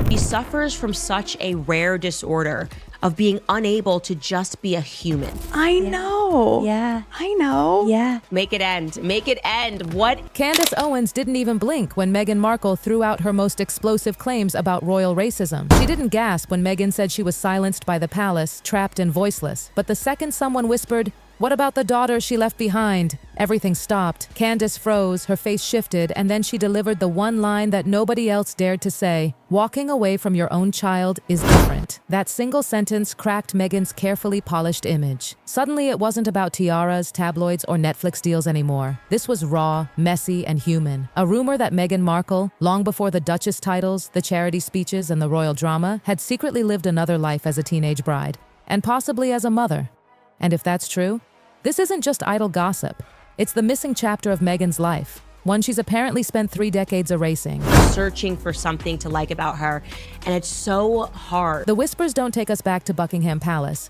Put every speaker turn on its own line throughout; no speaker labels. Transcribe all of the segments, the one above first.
She suffers from such a rare disorder of being unable to just be a human.
I know.
Yeah.
I know.
Yeah.
Make it end. Make it end. What?
Candace Owens didn't even blink when Meghan Markle threw out her most explosive claims about royal racism. She didn't gasp when Meghan said she was silenced by the palace, trapped and voiceless. But the second someone whispered, "What about the daughter she left behind?" everything stopped. Candace froze, her face shifted, and then she delivered the one line that nobody else dared to say. Walking away from your own child is different. That single sentence cracked Meghan's carefully polished image. Suddenly, it wasn't about tiaras, tabloids, or Netflix deals anymore. This was raw, messy, and human. A rumor that Meghan Markle, long before the Duchess titles, the charity speeches, and the royal drama, had secretly lived another life as a teenage bride, and possibly as a mother. And if that's true, this isn't just idle gossip. It's the missing chapter of Meghan's life, one she's apparently spent 3 decades erasing.
Searching for something to like about her, and it's so hard.
The whispers don't take us back to Buckingham Palace.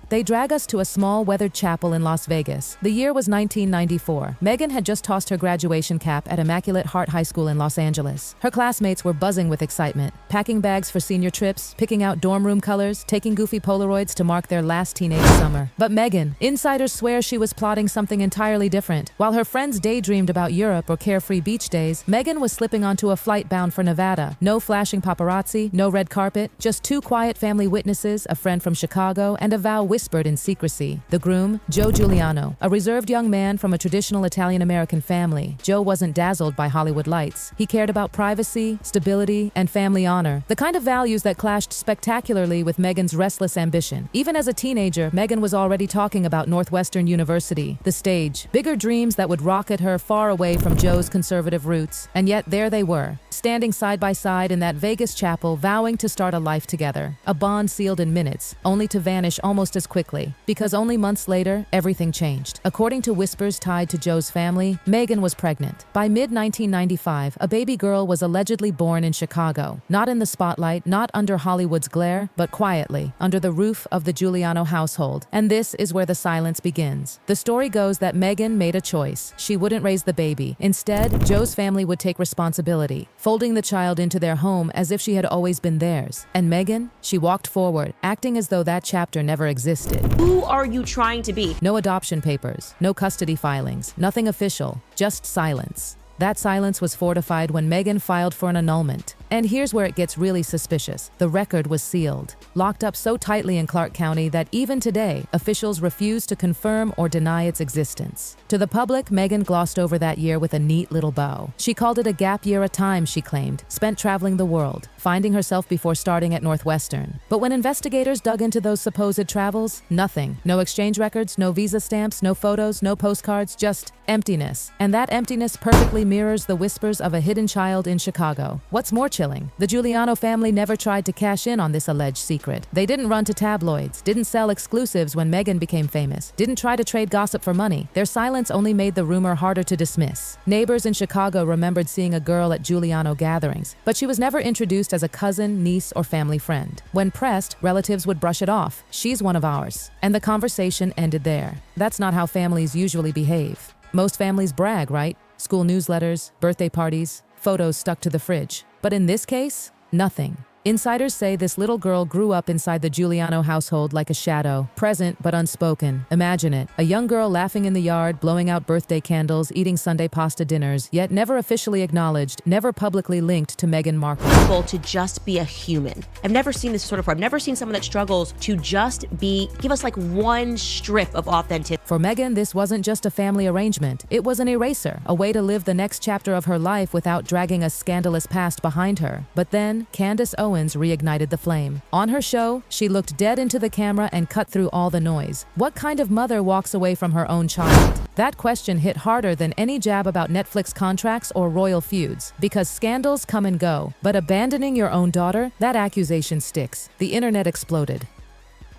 They drag us to a small weathered chapel in Las Vegas. The year was 1994. Meghan had just tossed her graduation cap at Immaculate Heart High School in Los Angeles. Her classmates were buzzing with excitement, packing bags for senior trips, picking out dorm room colors, taking goofy Polaroids to mark their last teenage summer. But Meghan, insiders swear she was plotting something entirely different. While her friends daydreamed about Europe or carefree beach days, Meghan was slipping onto a flight bound for Nevada. No flashing paparazzi, no red carpet, just 2 quiet family witnesses, a friend from Chicago, and a vow whispered in secrecy. The groom, Joe Giuliano, a reserved young man from a traditional Italian-American family. Joe wasn't dazzled by Hollywood lights. He cared about privacy, stability, and family honor, the kind of values that clashed spectacularly with Meghan's restless ambition. Even as a teenager, Meghan was already talking about Northwestern University, the stage, bigger dreams that would rocket her far away from Joe's conservative roots. And yet there they were, standing side by side in that Vegas chapel, vowing to start a life together. A bond sealed in minutes, only to vanish almost as quickly. Because only months later, everything changed. According to whispers tied to Joe's family, Meghan was pregnant. By mid-1995, a baby girl was allegedly born in Chicago. Not in the spotlight, not under Hollywood's glare, but quietly, under the roof of the Giuliano household. And this is where the silence begins. The story goes that Meghan made a choice. She wouldn't raise the baby. Instead, Joe's family would take responsibility, folding the child into their home as if she had always been theirs. And Meghan, she walked forward, acting as though that chapter never existed.
Who are you trying to be?
No adoption papers, no custody filings, nothing official, just silence. That silence was fortified when Meghan filed for an annulment. And here's where it gets really suspicious. The record was sealed, locked up so tightly in Clark County that even today, officials refuse to confirm or deny its existence. To the public, Meghan glossed over that year with a neat little bow. She called it a gap year at times, she claimed, spent traveling the world, finding herself before starting at Northwestern. But when investigators dug into those supposed travels, nothing. No exchange records, no visa stamps, no photos, no postcards, just emptiness. And that emptiness perfectly mirrors the whispers of a hidden child in Chicago. What's more chilling, the Giuliano family never tried to cash in on this alleged secret. They didn't run to tabloids, didn't sell exclusives when Meghan became famous, didn't try to trade gossip for money. Their silence only made the rumor harder to dismiss. Neighbors in Chicago remembered seeing a girl at Giuliano gatherings, but she was never introduced as a cousin, niece, or family friend. When pressed, relatives would brush it off. She's one of ours. And the conversation ended there. That's not how families usually behave. Most families brag, right? School newsletters, birthday parties, photos stuck to the fridge. But in this case, nothing. Insiders say this little girl grew up inside the Giuliano household like a shadow, present but unspoken. Imagine it, a young girl laughing in the yard, blowing out birthday candles, eating Sunday pasta dinners, yet never officially acknowledged, never publicly linked to Meghan Markle.
To just be a human. I've never seen this sort of. I've never seen someone that struggles to just give us like one strip of authenticity.
For Meghan, this wasn't just a family arrangement. It was an eraser, a way to live the next chapter of her life without dragging a scandalous past behind her. But then, Candace Owens reignited the flame. On her show, she looked dead into the camera and cut through all the noise. What kind of mother walks away from her own child? That question hit harder than any jab about Netflix contracts or royal feuds, because scandals come and go, but abandoning your own daughter, that accusation sticks. The internet exploded.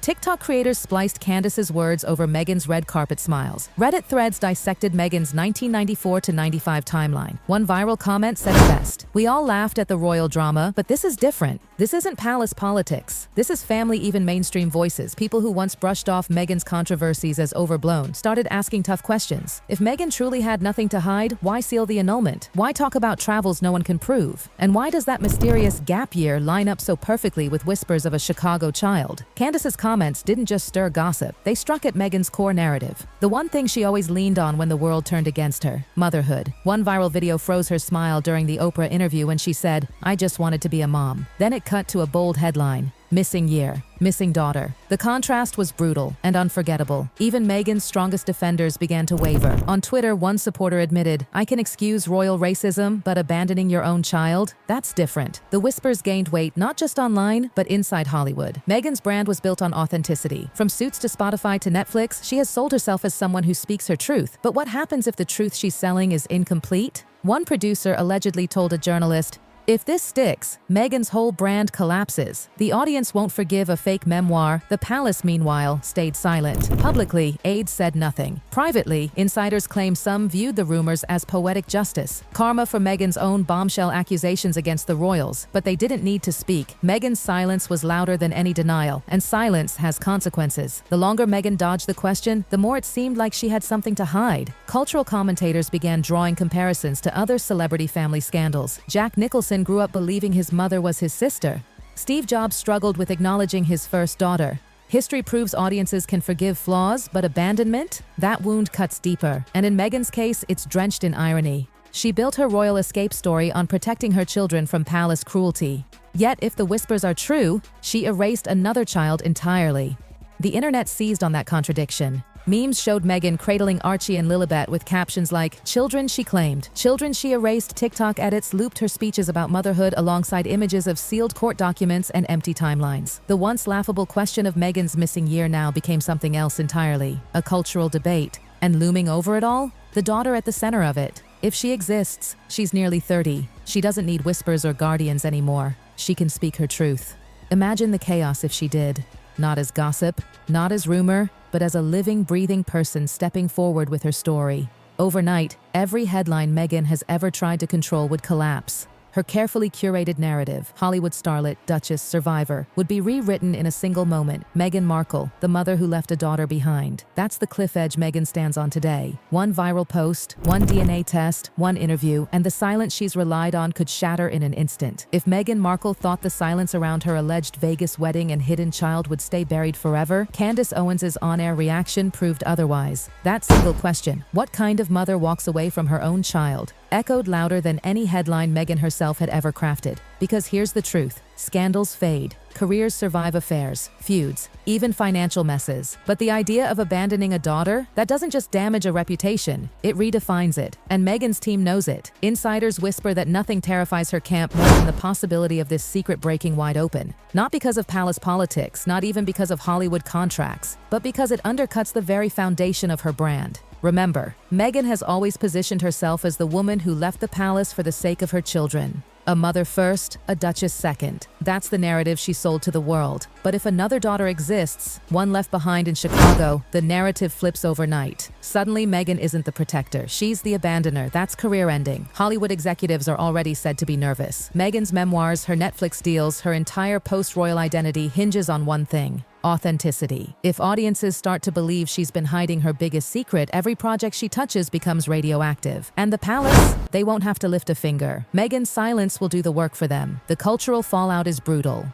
TikTok creators spliced Candace's words over Meghan's red carpet smiles. Reddit threads dissected Meghan's 1994 to 95 timeline. One viral comment said it best. "We all laughed at the royal drama, but this is different. This isn't palace politics. This is family, even mainstream voices. People who once brushed off Meghan's controversies as overblown started asking tough questions. If Meghan truly had nothing to hide, why seal the annulment? Why talk about travels no one can prove? And why does that mysterious gap year line up so perfectly with whispers of a Chicago child?" Candace's comments didn't just stir gossip, they struck at Meghan's core narrative. The one thing she always leaned on when the world turned against her: motherhood. One viral video froze her smile during the Oprah interview when she said, "I just wanted to be a mom." Then it cut to a bold headline: "Missing year, missing daughter." The contrast was brutal and unforgettable. Even Meghan's strongest defenders began to waver. On Twitter, one supporter admitted, "I can excuse royal racism, but abandoning your own child? That's different." The whispers gained weight not just online, but inside Hollywood. Meghan's brand was built on authenticity. From Suits to Spotify to Netflix, she has sold herself as someone who speaks her truth. But what happens if the truth she's selling is incomplete? One producer allegedly told a journalist, "If this sticks, Meghan's whole brand collapses. The audience won't forgive a fake memoir." The palace, meanwhile, stayed silent. Publicly, aides said nothing. Privately, insiders claim some viewed the rumors as poetic justice, karma for Meghan's own bombshell accusations against the royals. But they didn't need to speak. Meghan's silence was louder than any denial, and silence has consequences. The longer Meghan dodged the question, the more it seemed like she had something to hide. Cultural commentators began drawing comparisons to other celebrity family scandals. Jack Nicholson grew up believing his mother was his sister. Steve Jobs struggled with acknowledging his first daughter. History proves audiences can forgive flaws, but abandonment? That wound cuts deeper. And in Meghan's case, it's drenched in irony. She built her royal escape story on protecting her children from palace cruelty. Yet, if the whispers are true, she erased another child entirely. The internet seized on that contradiction. Memes showed Meghan cradling Archie and Lilibet with captions like, "Children she claimed, children she erased." TikTok edits looped her speeches about motherhood alongside images of sealed court documents and empty timelines. The once laughable question of Meghan's missing year now became something else entirely, a cultural debate. And looming over it all, the daughter at the center of it. If she exists, she's nearly 30. She doesn't need whispers or guardians anymore. She can speak her truth. Imagine the chaos if she did. Not as gossip, not as rumor, but as a living, breathing person stepping forward with her story. Overnight, every headline Meghan has ever tried to control would collapse. Her carefully curated narrative, Hollywood starlet, Duchess, survivor, would be rewritten in a single moment. Meghan Markle, the mother who left a daughter behind. That's the cliff edge Meghan stands on today. One viral post, one DNA test, one interview, and the silence she's relied on could shatter in an instant. If Meghan Markle thought the silence around her alleged Vegas wedding and hidden child would stay buried forever, Candace Owens' on-air reaction proved otherwise. That single question, what kind of mother walks away from her own child, echoed louder than any headline Meghan herself had ever crafted. Because here's the truth: scandals fade, careers survive affairs, feuds, even financial messes. But the idea of abandoning a daughter, that doesn't just damage a reputation, it redefines it. And Meghan's team knows it. Insiders whisper that nothing terrifies her camp more than the possibility of this secret breaking wide open. Not because of palace politics, not even because of Hollywood contracts, but because it undercuts the very foundation of her brand. Remember, Meghan has always positioned herself as the woman who left the palace for the sake of her children. A mother first, a duchess second. That's the narrative she sold to the world. But if another daughter exists, one left behind in Chicago, the narrative flips overnight. Suddenly, Meghan isn't the protector. She's the abandoner. That's career ending. Hollywood executives are already said to be nervous. Meghan's memoirs, her Netflix deals, her entire post-royal identity hinges on one thing: authenticity. If audiences start to believe she's been hiding her biggest secret, every project she touches becomes radioactive. And the palace? They won't have to lift a finger. Meghan's silence will do the work for them. The cultural fallout is brutal.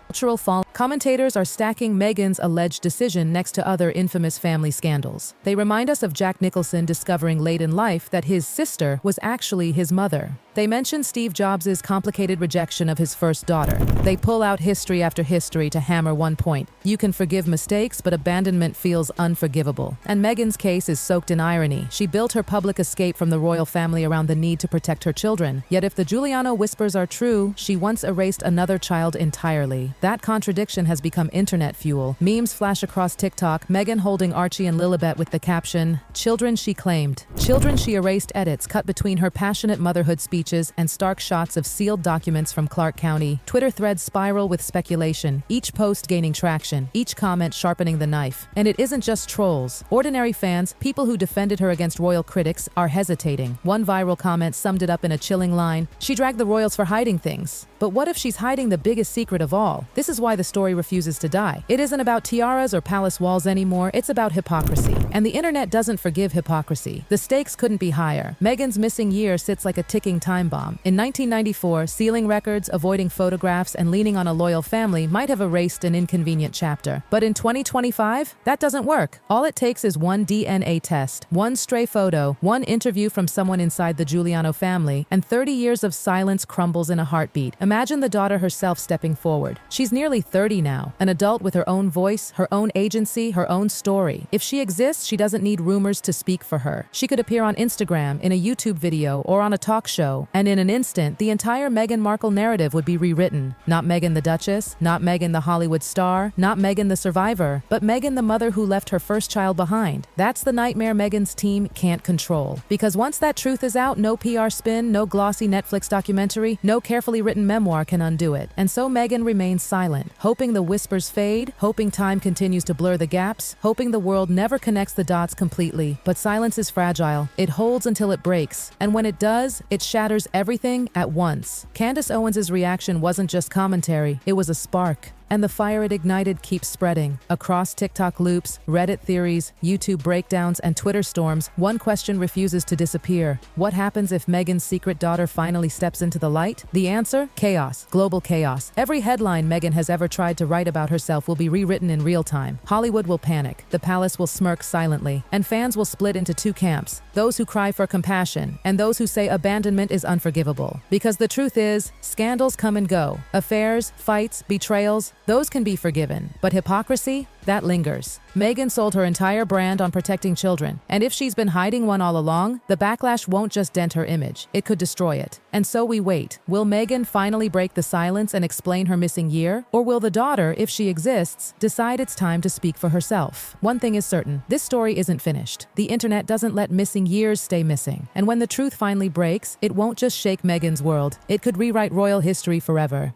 Commentators are stacking Meghan's alleged decision next to other infamous family scandals. They remind us of Jack Nicholson discovering late in life that his sister was actually his mother. They mention Steve Jobs' complicated rejection of his first daughter. They pull out history after history to hammer one point: you can forgive mistakes, but abandonment feels unforgivable. And Meghan's case is soaked in irony. She built her public escape from the royal family around the need to protect her children. Yet if the Giuliano whispers are true, she once erased another child entirely. That contradiction has become internet fuel. Memes flash across TikTok, Meghan holding Archie and Lilibet with the caption, "Children she claimed." Children she erased edits cut between her passionate motherhood speeches and stark shots of sealed documents from Clark County. Twitter threads spiral with speculation, each post gaining traction. reaction, each comment sharpening the knife. And it isn't just trolls. Ordinary fans, people who defended her against royal critics, are hesitating. One viral comment summed it up in a chilling line: "She dragged the royals for hiding things." But what if she's hiding the biggest secret of all? This is why the story refuses to die. It isn't about tiaras or palace walls anymore, it's about hypocrisy. And the internet doesn't forgive hypocrisy. The stakes couldn't be higher. Meghan's missing year sits like a ticking time bomb. In 1994, sealing records, avoiding photographs, and leaning on a loyal family might have erased an inconvenient chapter. But in 2025, that doesn't work. All it takes is one DNA test, one stray photo, one interview from someone inside the Giuliano family, and 30 years of silence crumbles in a heartbeat. Imagine the daughter herself stepping forward. She's nearly 30 now, an adult with her own voice, her own agency, her own story. If she exists, she doesn't need rumors to speak for her. She could appear on Instagram, in a YouTube video, or on a talk show, and in an instant, the entire Meghan Markle narrative would be rewritten. Not Meghan the Duchess, not Meghan the Hollywood star, not Meghan the survivor, but Meghan the mother who left her first child behind. That's the nightmare Meghan's team can't control. Because once that truth is out, no PR spin, no glossy Netflix documentary, no carefully written memoir can undo it. And so Meghan remains silent, hoping the whispers fade, hoping time continues to blur the gaps, hoping the world never connects the dots completely. But silence is fragile. It holds until it breaks. And when it does, it shatters everything at once. Candace Owens' reaction wasn't just commentary, it was a spark. And the fire it ignited keeps spreading. Across TikTok loops, Reddit theories, YouTube breakdowns, and Twitter storms, one question refuses to disappear. What happens if Meghan's secret daughter finally steps into the light? The answer? Chaos. Global chaos. Every headline Meghan has ever tried to write about herself will be rewritten in real time. Hollywood will panic. The palace will smirk silently. And fans will split into two camps. Those who cry for compassion, and those who say abandonment is unforgivable. Because the truth is, scandals come and go. Affairs, fights, betrayals, those can be forgiven, but hypocrisy, that lingers. Meghan sold her entire brand on protecting children, and if she's been hiding one all along, the backlash won't just dent her image, it could destroy it. And so we wait. Will Meghan finally break the silence and explain her missing year? Or will the daughter, if she exists, decide it's time to speak for herself? One thing is certain, this story isn't finished. The internet doesn't let missing years stay missing, and when the truth finally breaks, it won't just shake Meghan's world, it could rewrite royal history forever.